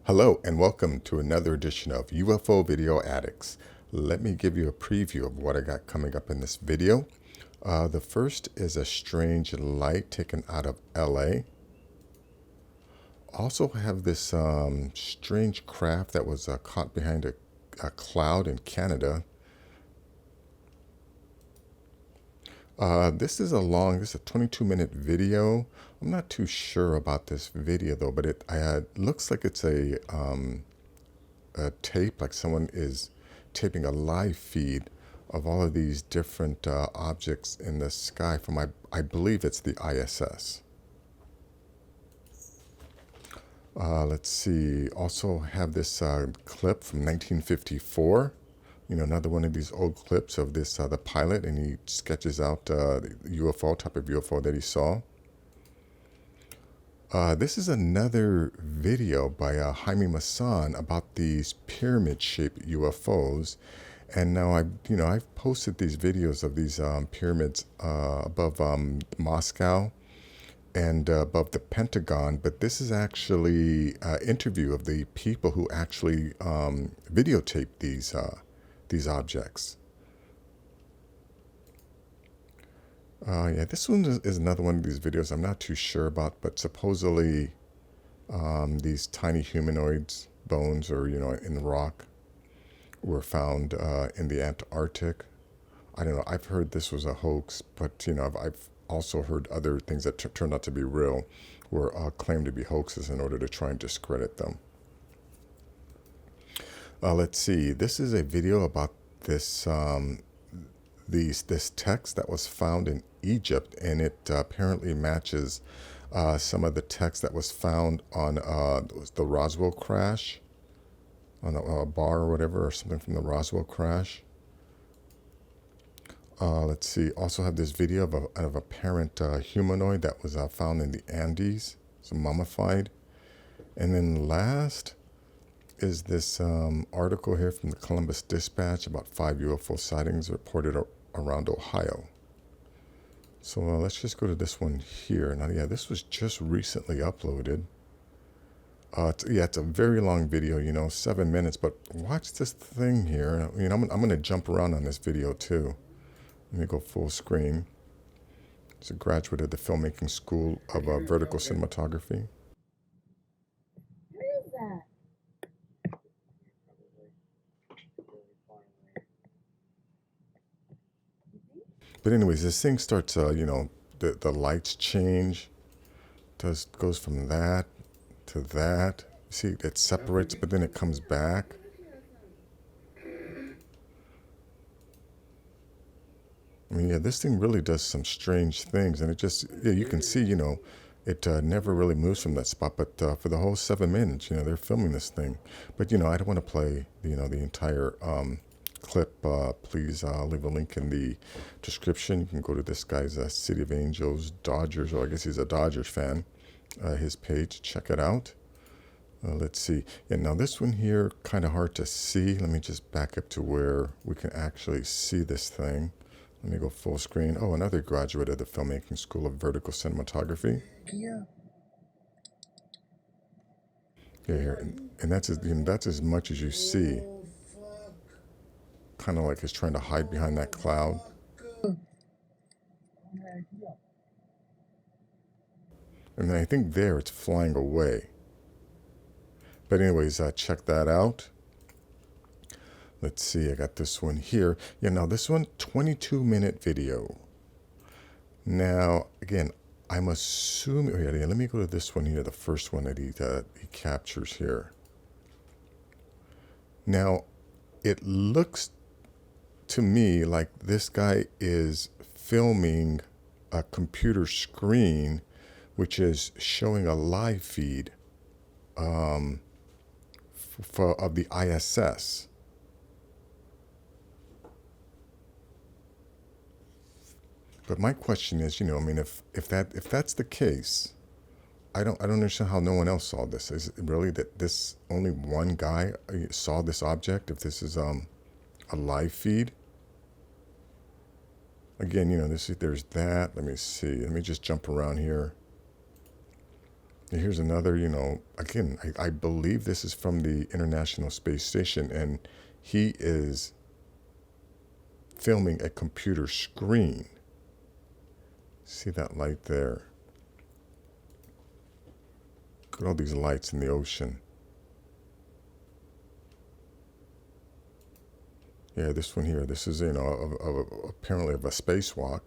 Hello and welcome to another edition of UFO Video Addicts. Let me give you a preview of what I got coming up in this video. The first is a strange light taken out of LA. Also have this strange craft that was caught behind a cloud in Canada. This is a 22-minute video. I'm not too sure about this video though, but it looks like it's a tape, like someone is taping a live feed of all of these different objects in the sky from, I believe it's the ISS. Let's see, also have this clip from 1954. Another one of these old clips of this, the pilot, and he sketches out the UFO, type of UFO that he saw. This is another video by Jaime Maussan about these pyramid-shaped UFOs. And now I've posted these videos of these pyramids above Moscow and above the Pentagon, but this is actually an interview of the people who actually videotaped these objects. Yeah, this one is another one of these videos I'm not too sure about, but supposedly these tiny humanoids bones, or in the rock, were found in the Antarctic. I don't know. I've heard this was a hoax, but I've also heard other things that turned out to be real, were claimed to be hoaxes in order to try and discredit them. Let's see. This is a video about this this text that was found in Egypt, and it apparently matches some of the text that was found on the Roswell crash, on a bar or whatever, or something from the Roswell crash. Let's see. Also have this video of an apparent humanoid that was found in the Andes, so mummified. And then last is this article here from the Columbus Dispatch about 5 UFO sightings reported around Ohio. So let's just go to this one here. Now, yeah, this was just recently uploaded. It's a very long video, 7 minutes, but watch this thing here. I'm going to jump around on this video too. Let me go full screen. He's a graduate of the filmmaking school of vertical cinematography. What is that? But anyways, this thing starts, the lights change. Goes from that to that. You see, it separates, but then it comes back. I mean, yeah, this thing really does some strange things, and it just, yeah, you can see, it never really moves from that spot. But for the whole 7 minutes, they're filming this thing. But I don't want to play, the entire clip. Please leave a link in the description. You can go to this guy's City of Angels, Dodgers, or I guess he's a Dodgers fan. His page, check it out. Let's see. Yeah, now this one here, kind of hard to see. Let me just back up to where we can actually see this thing. Let me go full screen. Oh, another graduate of the Filmmaking School of Vertical Cinematography. Yeah. Yeah, here, and that's as much as you see. Kind of like it's trying to hide behind that cloud. And then I think there it's flying away. But anyways, check that out. Let's see, I got this one here. Yeah, now this one, 22-minute video. Now, again, I'm assuming, oh yeah, let me go to this one here, the first one that he captures here. Now, it looks to me like this guy is filming a computer screen, which is showing a live feed of the ISS. But my question is, if that's the case, I don't understand how no one else saw this. Is it really that this only one guy saw this object? If this is a live feed, again, there's that. Let me see. Let me just jump around here. Here's another, again, I believe this is from the International Space Station, and he is filming a computer screen. See that light there? Look at all these lights in the ocean. Yeah, this one here, this is, apparently of a spacewalk.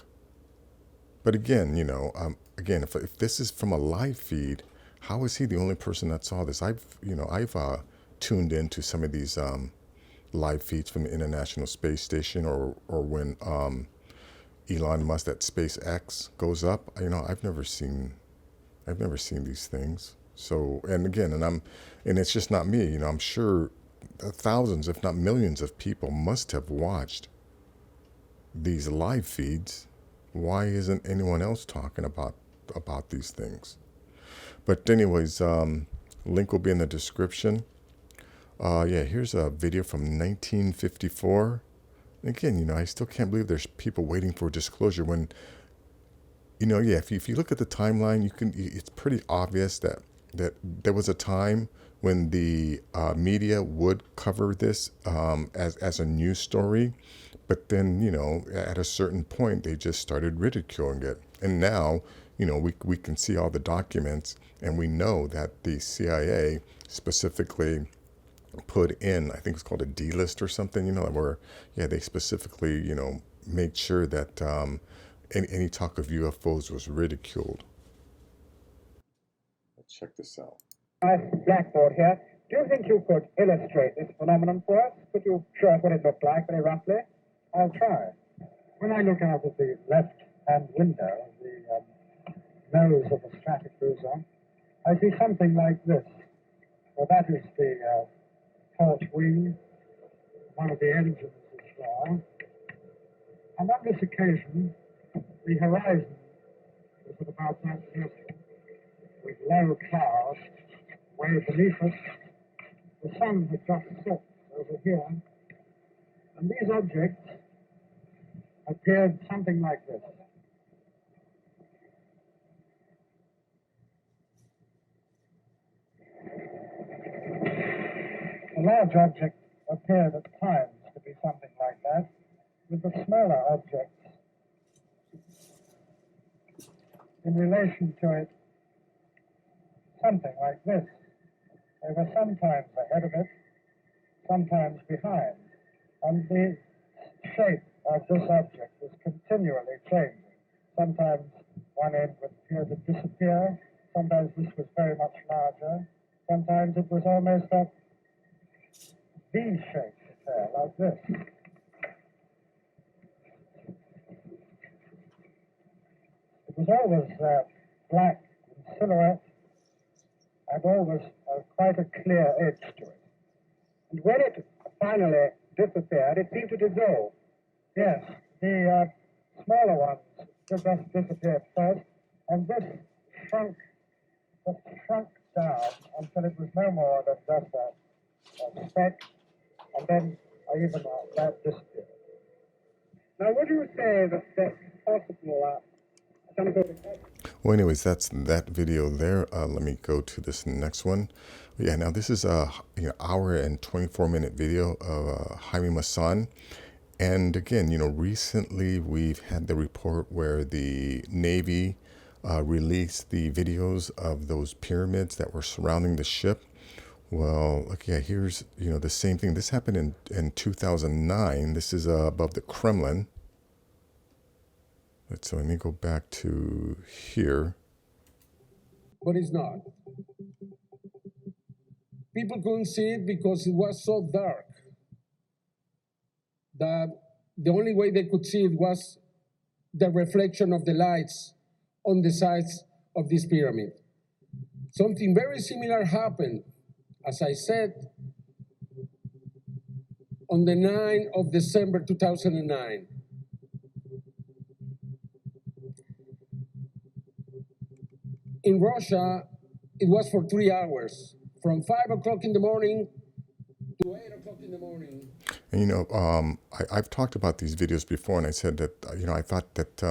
But again, again, if this is from a live feed, how is he the only person that saw this? I've tuned into some of these live feeds from the International Space Station, or when Elon Musk at SpaceX goes up. I've never seen these things. So, and again, and it's just not me. I'm sure thousands, if not millions, of people must have watched these live feeds. Why isn't anyone else talking about these things? But anyways, link will be in the description. Yeah, here's a video from 1954. Again, I still can't believe there's people waiting for disclosure when, yeah, if you look at the timeline, it's pretty obvious that there was a time when the media would cover this as a news story, but then, at a certain point, they just started ridiculing it. And now, we can see all the documents, and we know that the CIA specifically put in, I think it's called a D list or something, where, yeah, they specifically, made sure that any talk of UFOs was ridiculed. Let's check this out. Nice blackboard here. Do you think you could illustrate this phenomenon for us? Could you show us what it looked like very roughly? I'll try. When I look out of the left-hand window of the nose of the static cruiser, I see something like this. Well, that is the port wing. One of the engines is there. And on this occasion, the horizon is at about that distance, with low clouds way beneath us. The sun had just set over here, and these objects appeared something like this. The large object appeared at times to be something like that, with the smaller objects in relation to it something like this. They were sometimes ahead of it, sometimes behind, and the shape of this object was continually changing. Sometimes one end would appear to disappear, sometimes this was very much larger, sometimes it was almost a V-shaped affair, like this. It was always black in silhouette, and always quite a clear edge to it. And when it finally disappeared, it seemed to dissolve. Yes, the smaller ones just disappeared first, and this shrunk down until it was no more than just a speck, and then even that disappeared. Now, would you say that that's possible? Well, anyways, that's that video there. Let me go to this next one. Yeah, now this is a hour and 24-minute video of Jaime Maussan. And again, recently we've had the report where the Navy released the videos of those pyramids that were surrounding the ship. Well, look, yeah, here's, the same thing. This happened in 2009. This is above the Kremlin. So let me go back to here. But it's not. People couldn't see it because it was so dark that the only way they could see it was the reflection of the lights on the sides of this pyramid. Something very similar happened, as I said, on the 9th of December 2009. In Russia, it was for 3 hours, from 5 o'clock in the morning to 8 o'clock in the morning. And I've talked about these videos before, and I said that I thought that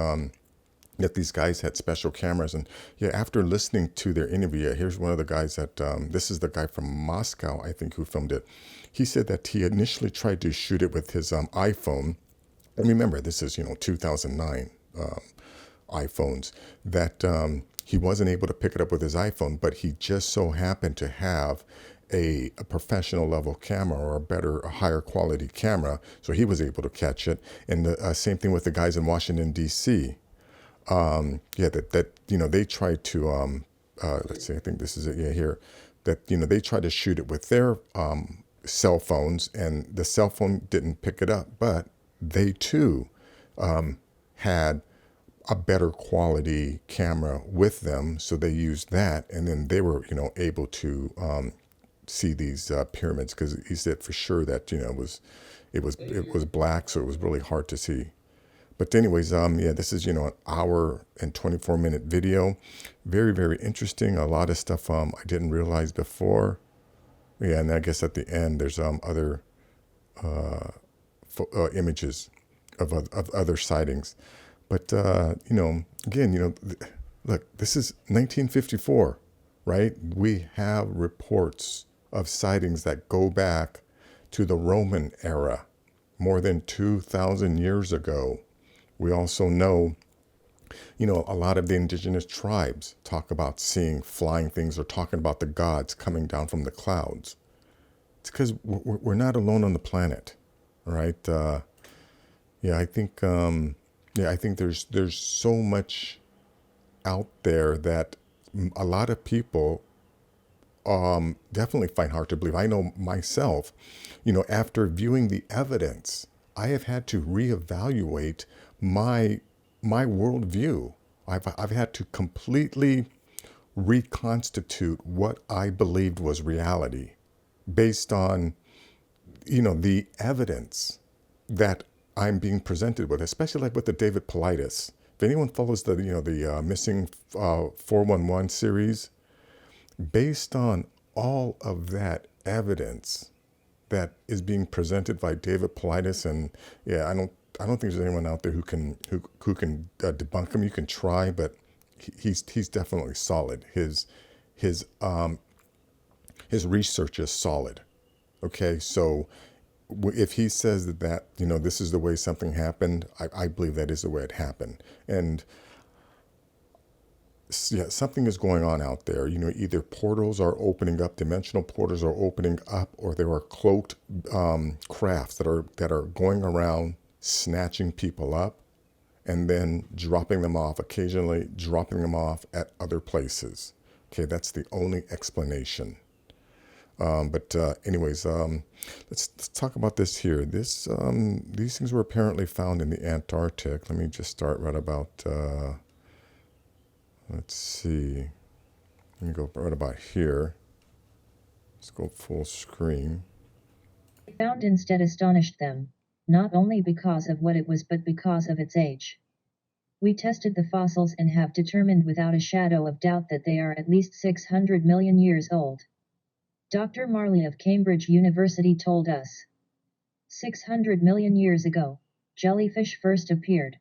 that these guys had special cameras. And yeah, after listening to their interview, here's one of the guys that, this is the guy from Moscow, I think, who filmed it. He said that he initially tried to shoot it with his iPhone. And remember, this is, 2009 iPhones, that he wasn't able to pick it up with his iPhone, but he just so happened to have a professional level camera, or a higher quality camera. So he was able to catch it. And the same thing with the guys in Washington, D.C. They tried to, let's see, I think this is it, yeah, here, that, they tried to shoot it with their cell phones, and the cell phone didn't pick it up, but they too had a better quality camera with them, so they used that, and then they were, able to see these pyramids, because he said for sure that, it was black, so it was really hard to see. But anyways, this is, an hour and 24-minute video. Very, very interesting. A lot of stuff I didn't realize before. Yeah, and I guess at the end, there's other images of other sightings. But, again, look, this is 1954, right? We have reports of sightings that go back to the Roman era, more than 2,000 years ago. We also know, a lot of the indigenous tribes talk about seeing flying things, or talking about the gods coming down from the clouds. It's because we're not alone on the planet, right? I think there's so much out there that a lot of people definitely find hard to believe. I know myself, after viewing the evidence, I have had to reevaluate my worldview. I've had to completely reconstitute what I believed was reality, based on, the evidence that I'm being presented with, especially like with the David Paulides. If anyone follows the missing 411 series, based on all of that evidence that is being presented by David Paulides, and yeah, I don't think there's anyone out there who can debunk him. You can try, but he's definitely solid. His research is solid. Okay, so if he says that this is the way something happened, I believe that is the way it happened. And yeah, something is going on out there. Either portals are opening up, dimensional portals are opening up, or there are cloaked crafts that are going around snatching people up and then dropping them off, occasionally dropping them off at other places. Okay, that's the only explanation. Anyways, let's talk about this here. These things were apparently found in the Antarctic. Let me just start right about, let's see. Let me go right about here. Let's go full screen. Found instead astonished them, not only because of what it was but because of its age. We tested the fossils and have determined without a shadow of doubt that they are at least 600 million years old. Dr. Marley of Cambridge University told us. 600 million years ago, jellyfish first appeared.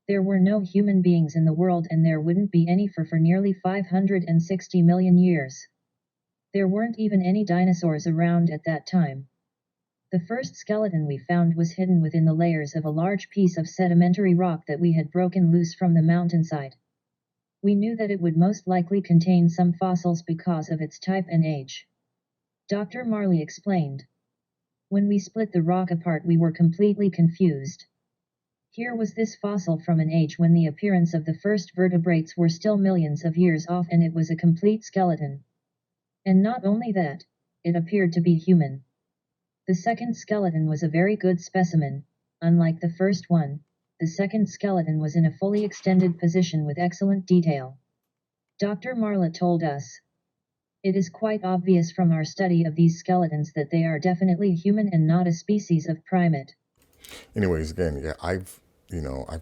There were no human beings in the world, and there wouldn't be any for nearly 560 million years. There weren't even any dinosaurs around at that time. The first skeleton we found was hidden within the layers of a large piece of sedimentary rock that we had broken loose from the mountainside. We knew that it would most likely contain some fossils because of its type and age. Dr. Marley explained. When we split the rock apart, we were completely confused. Here was this fossil from an age when the appearance of the first vertebrates were still millions of years off, and it was a complete skeleton. And not only that, it appeared to be human. The second skeleton was a very good specimen. Unlike the first one, the second skeleton was in a fully extended position with excellent detail. Dr. Marla told us. It is quite obvious from our study of these skeletons that they are definitely human and not a species of primate. Anyways, again, yeah, I've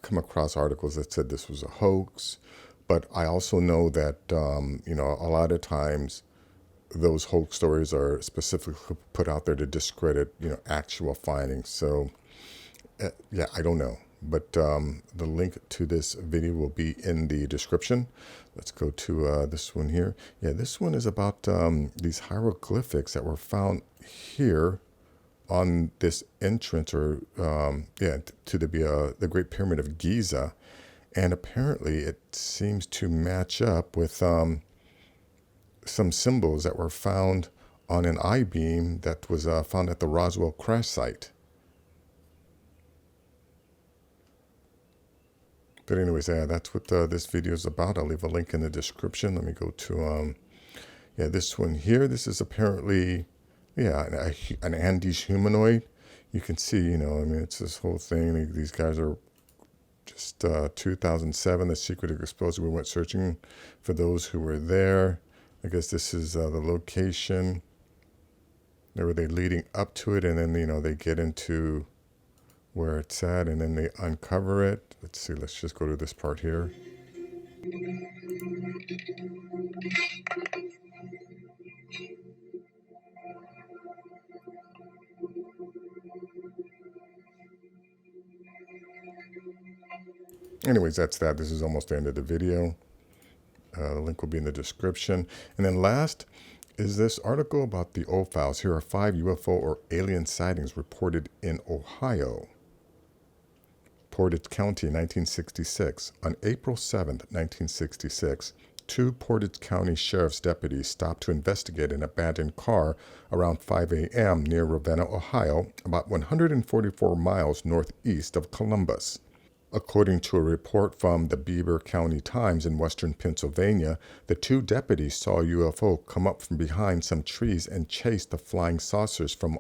come across articles that said this was a hoax, but I also know that, a lot of times those hoax stories are specifically put out there to discredit, actual findings. So, yeah, I don't know. but the link to this video will be in the description. Let's go to this one here. Yeah, this one is about these hieroglyphics that were found here on this entrance, or to the Great Pyramid of Giza, and apparently it seems to match up with some symbols that were found on an I-beam that was found at the Roswell crash site. But anyways, yeah, that's what this video is about. I'll leave a link in the description. Let me go to this one here. This is apparently an Andes humanoid. You can see, I mean, it's this whole thing. These guys are just 2007, the secret exposure. We went searching for those who were there. I guess this is the location. They were leading up to it, and then they get into where it's at, and then they uncover it. Let's see. Let's just go to this part here. Anyways, that's that. This is almost the end of the video. The link will be in the description. And then last is this article about the UFOs. Here are 5 UFO or alien sightings reported in Ohio. Portage County, 1966. On April 7th, 1966, 2 Portage County Sheriff's deputies stopped to investigate an abandoned car around 5 a.m. near Ravenna, Ohio, about 144 miles northeast of Columbus. According to a report from the Beaver County Times in western Pennsylvania, the 2 deputies saw a UFO come up from behind some trees and chase the flying saucers from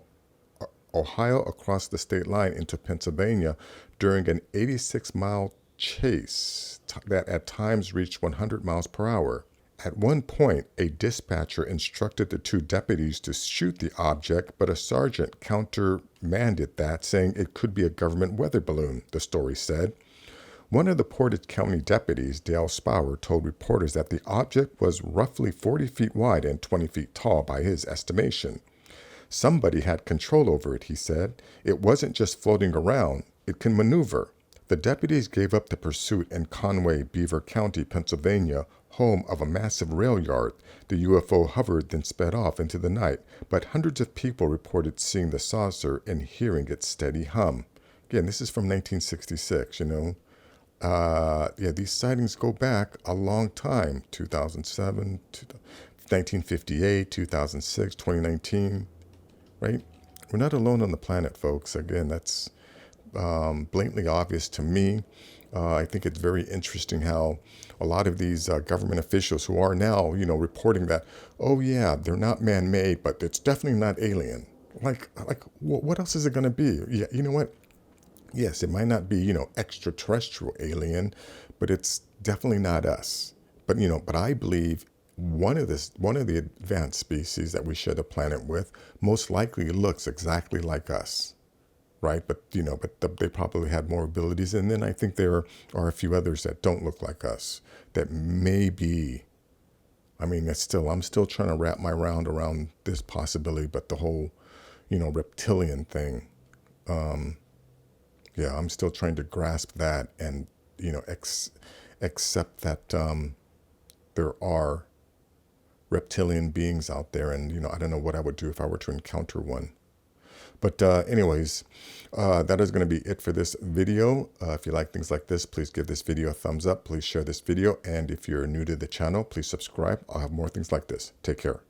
Ohio across the state line into Pennsylvania during an 86-mile chase that at times reached 100 miles per hour. At one point, a dispatcher instructed the 2 deputies to shoot the object, but a sergeant countermanded that, saying it could be a government weather balloon, the story said. One of the Portage County deputies, Dale Spower, told reporters that the object was roughly 40 feet wide and 20 feet tall by his estimation. Somebody had control over it, he said. It wasn't just floating around. It can maneuver. The deputies gave up the pursuit in Conway, Beaver County, Pennsylvania, home of a massive rail yard. The UFO hovered, then sped off into the night, but hundreds of people reported seeing the saucer and hearing its steady hum. Again, this is from 1966, these sightings go back a long time. 2007, 1958, 2006, 2019, right? We're not alone on the planet, folks. Again, that's blatantly obvious to me. I think it's very interesting how a lot of these government officials who are now, reporting that, oh yeah, they're not man-made, but it's definitely not alien. Like, what else is it going to be? Yeah, you know what? Yes, it might not be, extraterrestrial alien, but it's definitely not us. But, but I believe one of the advanced species that we share the planet with most likely looks exactly like us. Right, but they probably had more abilities, and then I think there are a few others that don't look like us. That may be. I mean, I'm still trying to wrap my mind around this possibility, but the whole, reptilian thing. I'm still trying to grasp that, and accept that there are reptilian beings out there, and I don't know what I would do if I were to encounter one. But anyways, that is going to be it for this video. If you like things like this, please give this video a thumbs up. Please share this video. And if you're new to the channel, please subscribe. I'll have more things like this. Take care.